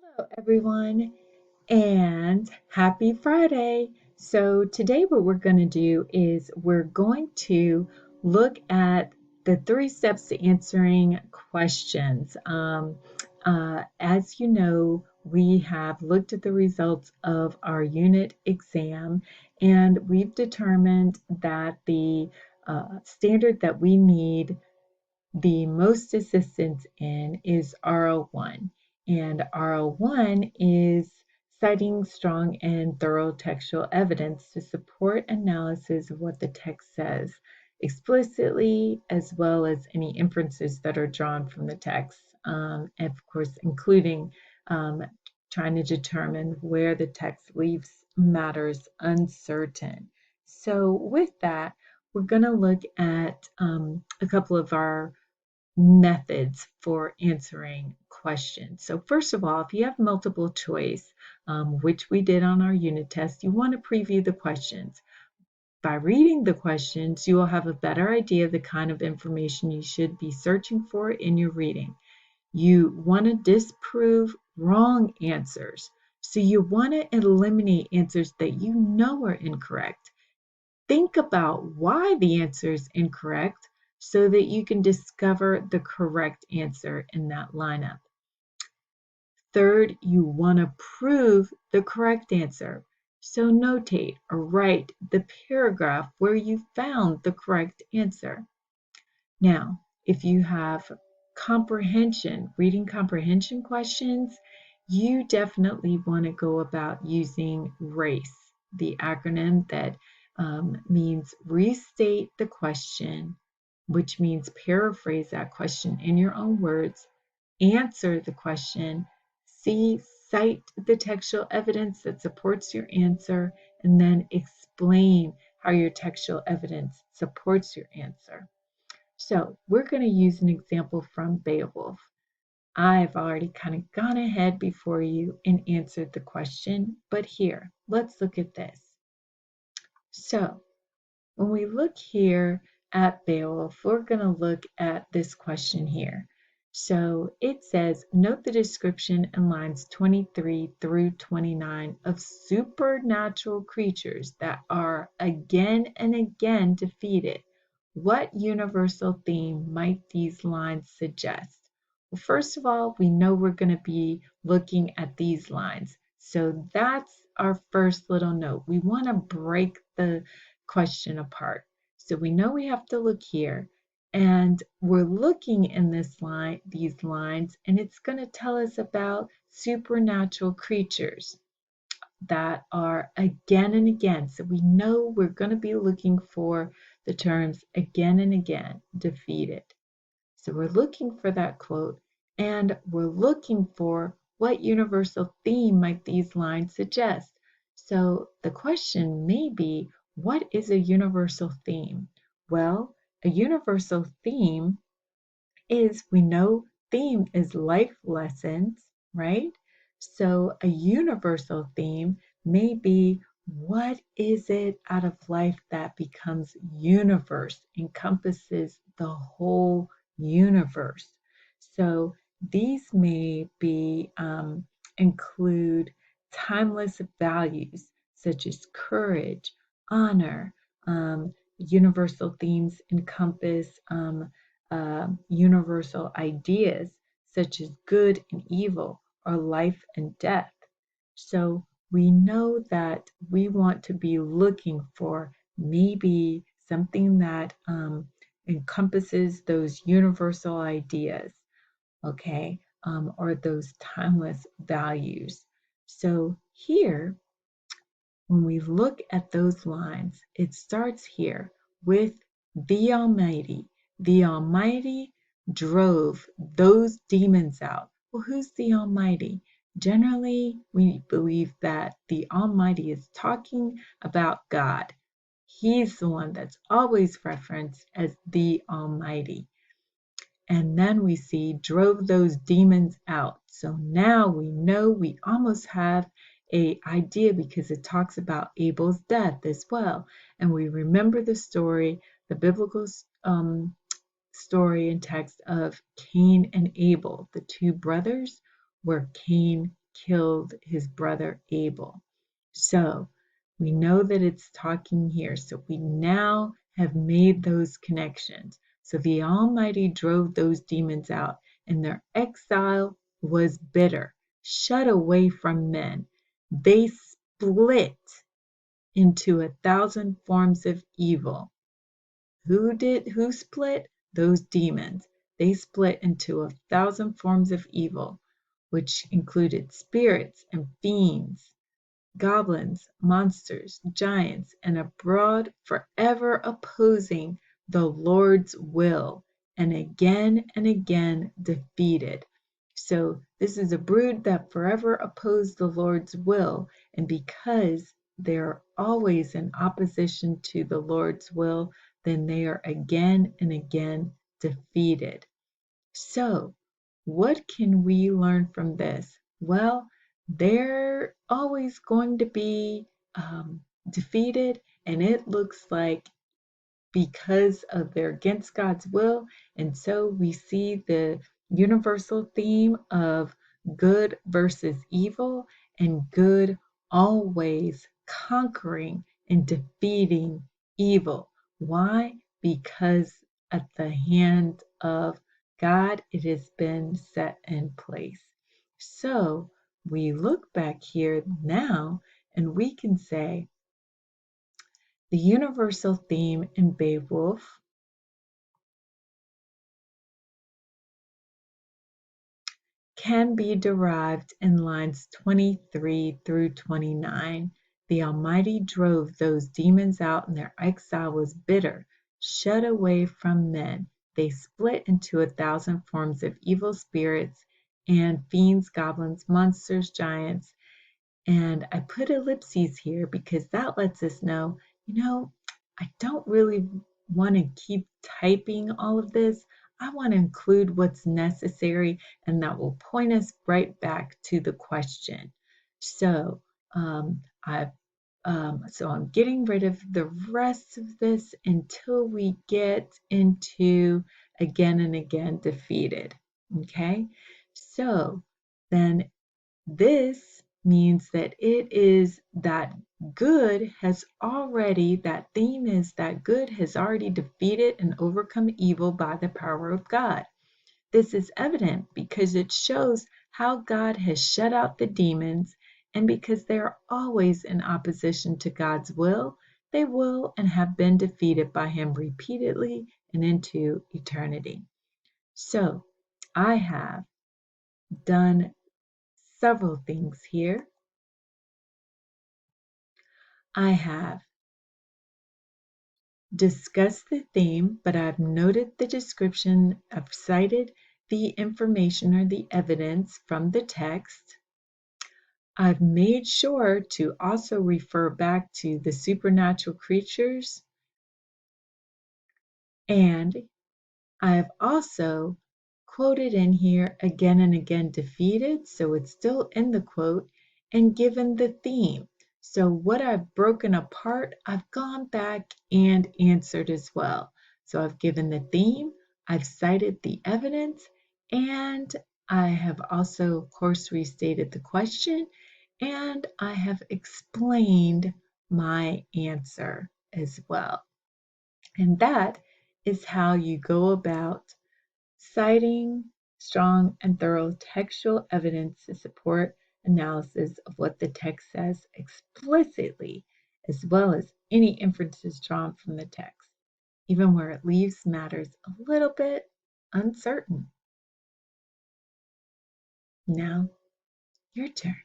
Hello, everyone, and happy Friday. So, today, what we're going to do is we're going to look at the 3 steps to answering questions. As you know, we have looked at the results of our unit exam, and we've determined that the standard that we need the most assistance in is RO1. And RO1 is citing strong and thorough textual evidence to support analysis of what the text says explicitly, as well as any inferences that are drawn from the text, and of course, including um, trying to determine where the text leaves matters uncertain. So, with that, we're going to look at a couple of our methods for answering questions. So first of all, if you have multiple choice, which we did on our unit test, you want to preview the questions. By reading the questions, you will have a better idea of the kind of information you should be searching for in your reading. You want to disprove wrong answers. So you want to eliminate answers that you know are incorrect. Think about why the answer is incorrect so that you can discover the correct answer in that lineup. Third, you want to prove the correct answer. So notate or write the paragraph where you found the correct answer. Now, if you have reading comprehension questions, you definitely want to go about using RACE, the acronym that means restate the question, which means paraphrase that question in your own words, answer the question, cite the textual evidence that supports your answer, and then explain how your textual evidence supports your answer. So we're going to use an example from Beowulf. I've already kind of gone ahead before you and answered the question, but here, let's look at this. So when we look here at Beowulf, we're going to look at this question here. So it says, note the description in lines 23 through 29 of supernatural creatures that are again and again defeated. What universal theme might these lines suggest? Well, first of all, we know we're going to be looking at these lines. So that's our first little note. We want to break the question apart. So we know we have to look here, and we're looking in these lines, and it's going to tell us about supernatural creatures that are again and again. So we know we're going to be looking for the terms again and again, defeated. So we're looking for that quote, and we're looking for what universal theme might these lines suggest. So the question may be, what is a universal theme? Well, a universal theme is, we know theme is life lessons, right? So a universal theme may be, what is it out of life that becomes universe, encompasses the whole universe? So these may be include timeless values such as courage, honor. Universal themes encompass universal ideas such as good and evil or life and death. So we know that we want to be looking for maybe something that encompasses those universal ideas, okay, or those timeless values. So here, when we look at those lines, it starts here with the Almighty. The Almighty drove those demons out. Well, who's the Almighty? Generally, we believe that the Almighty is talking about God. He's the one that's always referenced as the Almighty. And then we see drove those demons out. So now we know, we almost have a idea because it talks about Abel's death as well. And we remember the story, the biblical story and text of Cain and Abel, the two brothers, where Cain killed his brother Abel. So we know that it's talking here. So we now have made those connections. So the Almighty drove those demons out, and their exile was bitter, shut away from men. They split into 1,000 forms of evil. Who split? Those demons. They split into 1,000 forms of evil, which included spirits and fiends, goblins, monsters, giants, and abroad forever opposing the Lord's will, and again defeated. So this is a brood that forever opposed the Lord's will, and because they're always in opposition to the Lord's will, then they are again and again defeated. So, what can we learn from this? Well, they're always going to be defeated, and it looks like because of they're against God's will. And so we see the universal theme of good versus evil, and good always conquering and defeating evil. Why? Because at the hand of God it has been set in place. So we look back here now and we can say, the universal theme in Beowulf can be derived in lines 23 through 29. The Almighty drove those demons out, and their exile was bitter, shut away from men. They split into 1,000 forms of evil spirits and fiends, goblins, monsters, giants, and I put ellipses here because that lets us know, I don't really want to keep typing all of this. I want to include what's necessary, and that will point us right back to the question. So I've so I'm getting rid of the rest of this until we get into again and again defeated. Okay, so then this means that it is that good has already, that theme is that good has already defeated and overcome evil by the power of God. This is evident because it shows how God has shut out the demons, and because they are always in opposition to God's will, they will and have been defeated by Him repeatedly and into eternity. So I have done several things here. I have discussed the theme, but I've noted the description, I've cited the information or the evidence from the text. I've made sure to also refer back to the supernatural creatures, and I have also quoted in here again and again defeated, so it's still in the quote, and given the theme. So what I've broken apart, I've gone back and answered as well. So I've given the theme, I've cited the evidence, and I have also, of course, restated the question, and I have explained my answer as well. And that is how you go about citing strong and thorough textual evidence to support analysis of what the text says explicitly, as well as any inferences drawn from the text, even where it leaves matters a little bit uncertain. Now, your turn.